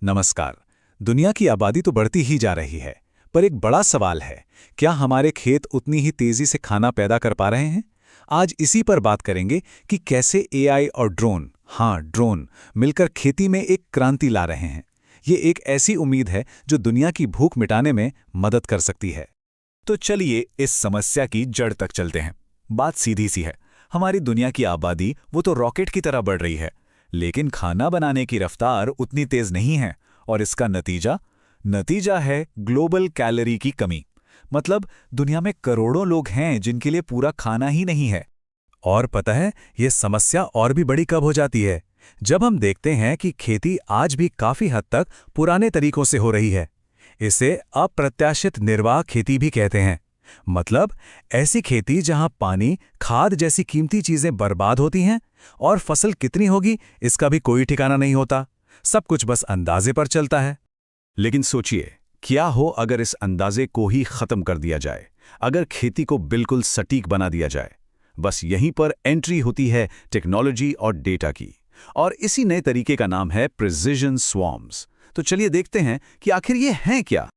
नमस्कार। दुनिया की आबादी तो बढ़ती ही जा रही है, पर एक बड़ा सवाल है, क्या हमारे खेत उतनी ही तेजी से खाना पैदा कर पा रहे हैं? आज इसी पर बात करेंगे कि कैसे एआई और ड्रोन मिलकर खेती में एक क्रांति ला रहे हैं। ये एक ऐसी उम्मीद है जो दुनिया की भूख मिटाने में मदद कर सकती है। तो चलिए इस समस्या की जड़ तक चलते हैं। बात सीधी सी है, हमारी दुनिया की आबादी वो तो रॉकेट की तरह बढ़ रही है, लेकिन खाना बनाने की रफ्तार उतनी तेज नहीं है। और इसका नतीजा है ग्लोबल कैलोरी की कमी। मतलब दुनिया में करोड़ों लोग हैं जिनके लिए पूरा खाना ही नहीं है। और पता है, ये समस्या और भी बड़ी कब हो जाती है, जब हम देखते हैं कि खेती आज भी काफी हद तक पुराने तरीकों से हो रही है। इसे अप्रत्याशित निर्वाह खेती भी कहते हैं। मतलब ऐसी खेती जहां पानी, खाद जैसी कीमती चीजें बर्बाद होती हैं और फसल कितनी होगी इसका भी कोई ठिकाना नहीं होता। सब कुछ बस अंदाजे पर चलता है। लेकिन सोचिए, क्या हो अगर इस अंदाजे को ही खत्म कर दिया जाए, अगर खेती को बिल्कुल सटीक बना दिया जाए। बस यहीं पर एंट्री होती है टेक्नोलॉजी और डेटा की, और इसी नए तरीके का नाम है प्रिसिजन स्वॉर्म्स। तो चलिए देखते हैं कि आखिर ये हैं क्या।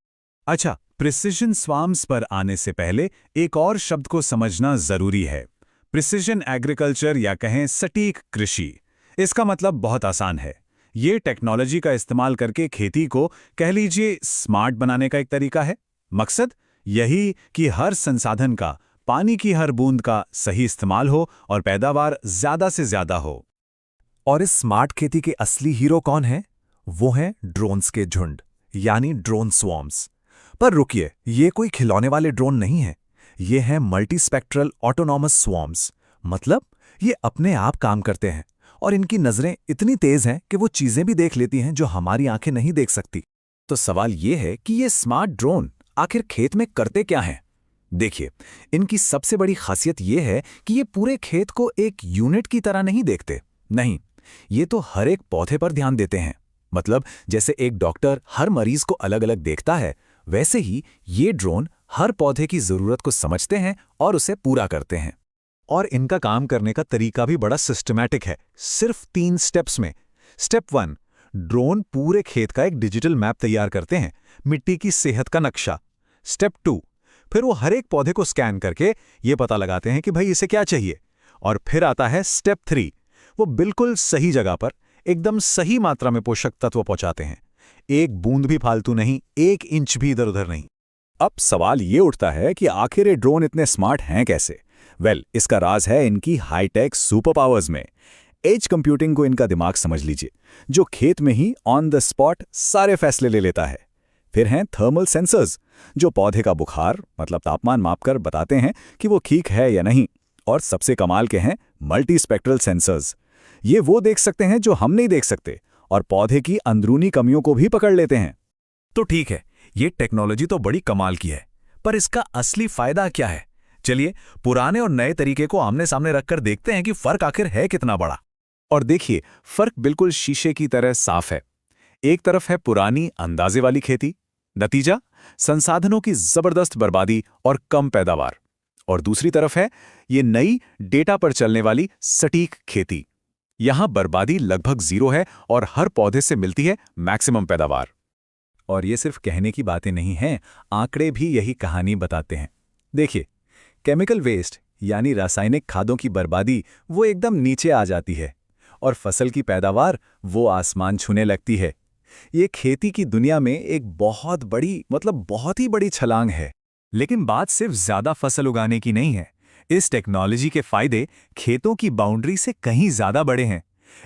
अच्छा, प्रिसिजन स्वॉर्म्स पर आने से पहले एक और शब्द को समझना जरूरी है। प्रिसिजन एग्रीकल्चर या कहें सटीक कृषि। इसका मतलब बहुत आसान है। ये टेक्नोलॉजी का इस्तेमाल करके खेती को, कह लीजिए, स्मार्ट बनाने का एक तरीका है। मकसद यही कि हर संसाधन का, पानी की हर बूंद का सही इस्तेमाल हो और पैदावार ज्यादा से ज्यादा हो। और इस स्मार्ट खेती के असली हीरो कौन हैं? वो हैं ड्रोन्स के झुंड, यानी ड्रोन स्वॉर्म्स। पर रुकिए, ये कोई खिलौने वाले ड्रोन नहीं है। ये हैं मल्टीस्पेक्ट्रल ऑटोनॉमस स्वॉर्म्स। मतलब ये अपने आप काम करते हैं और इनकी नजरें इतनी तेज हैं कि वो चीजें भी देख लेती हैं जो हमारी आंखें नहीं देख सकती। तो सवाल ये है कि ये स्मार्ट ड्रोन आखिर खेत में करते क्या हैं? देखिए, इनकी सबसे बड़ी खासियत ये है कि ये पूरे खेत को एक यूनिट की तरह नहीं देखते। नहीं, ये तो हर एक पौधे पर ध्यान देते हैं। मतलब जैसे एक डॉक्टर हर मरीज को अलग अलग देखता है, वैसे ही ये ड्रोन हर पौधे की जरूरत को समझते हैं और उसे पूरा करते हैं। और इनका काम करने का तरीका भी बड़ा सिस्टमैटिक है, सिर्फ 3 स्टेप्स में। स्टेप 1, ड्रोन पूरे खेत का एक डिजिटल मैप तैयार करते हैं, मिट्टी की सेहत का नक्शा। स्टेप 2, फिर वो हर एक पौधे को स्कैन करके ये पता लगाते हैं कि भाई इसे क्या चाहिए। और फिर आता है स्टेप 3, वो बिल्कुल सही जगह पर एकदम सही मात्रा में पोषक तत्व पहुंचाते हैं। एक बूंद भी फालतू नहीं, 1 इंच भी इधर उधर नहीं। अब सवाल ये उठता है कि आखिर ये ड्रोन इतने स्मार्ट हैं कैसे? इसका राज है इनकी हाईटेक सुपर पावर्स में। एज कंप्यूटिंग को इनका दिमाग समझ लीजिए, जो खेत में ही ऑन द स्पॉट सारे फैसले ले लेता है। फिर हैं थर्मल सेंसर्स, जो पौधे का बुखार, मतलब तापमान, मापकर बताते हैं कि वो ठीक है या नहीं। और सबसे कमाल के हैं मल्टी स्पेक्ट्रल सेंसर्स। ये वो देख सकते हैं जो हम नहीं देख सकते, और पौधे की अंदरूनी कमियों को भी पकड़ लेते हैं। तो ठीक है, ये टेक्नोलॉजी तो बड़ी कमाल की है, पर इसका असली फायदा क्या है? चलिए पुराने और नए तरीके को आमने सामने रखकर देखते हैं कि फर्क आखिर है कितना बड़ा। और देखिए, फर्क बिल्कुल शीशे की तरह साफ है। एक तरफ है पुरानी अंदाजे वाली खेती, नतीजा संसाधनों की जबरदस्त बर्बादी और कम पैदावार। और दूसरी तरफ है ये नई डेटा पर चलने वाली सटीक खेती। यहां बर्बादी लगभग 0 है और हर पौधे से मिलती है मैक्सिमम पैदावार। और ये सिर्फ कहने की बातें नहीं हैं, आंकड़े भी यही कहानी बताते हैं। देखिए, केमिकल वेस्ट यानी रासायनिक खादों की बर्बादी वो एकदम नीचे आ जाती है, और फसल की पैदावार वो आसमान छूने लगती है। ये खेती की दुनिया में एक बहुत बड़ी, मतलब बहुत ही बड़ी छलांग है। लेकिन बात सिर्फ ज्यादा फसल उगाने की नहीं है। इस टेक्नोलॉजी के फायदे खेतों की बाउंड्री से कहीं ज्यादा बड़े हैं।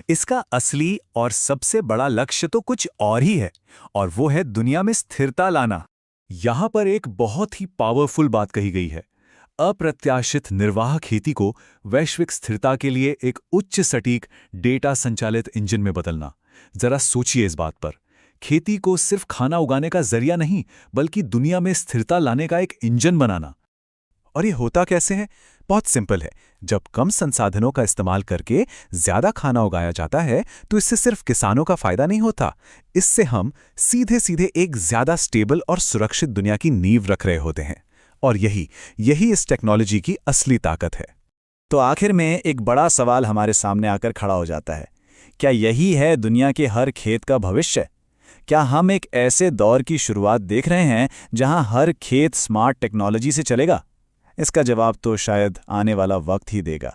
इसका असली और सबसे बड़ा लक्ष्य तो कुछ और ही है, और वो है दुनिया में स्थिरता लाना। यहां पर एक बहुत ही पावरफुल बात कही गई है, अप्रत्याशित निर्वाह खेती को वैश्विक स्थिरता के लिए एक उच्च सटीक डेटा संचालित इंजन में बदलना। जरा सोचिए इस बात पर। खेती को सिर्फ खाना उगाने का जरिया नहीं, बल्कि दुनिया में स्थिरता लाने का एक इंजन बनाना। और ये होता कैसे है? बहुत सिंपल है। जब कम संसाधनों का इस्तेमाल करके ज्यादा खाना उगाया जाता है, तो इससे सिर्फ किसानों का फायदा नहीं होता, इससे हम सीधे सीधे एक ज्यादा स्टेबल और सुरक्षित दुनिया की नींव रख रहे होते हैं। और यही इस टेक्नोलॉजी की असली ताकत है। तो आखिर में एक बड़ा सवाल हमारे सामने आकर खड़ा हो जाता है, क्या यही है दुनिया के हर खेत का भविष्य? क्या हम एक ऐसे दौर की शुरुआत देख रहे हैं जहां हर खेत स्मार्ट टेक्नोलॉजी से चलेगा? इसका जवाब तो शायद आने वाला वक्त ही देगा।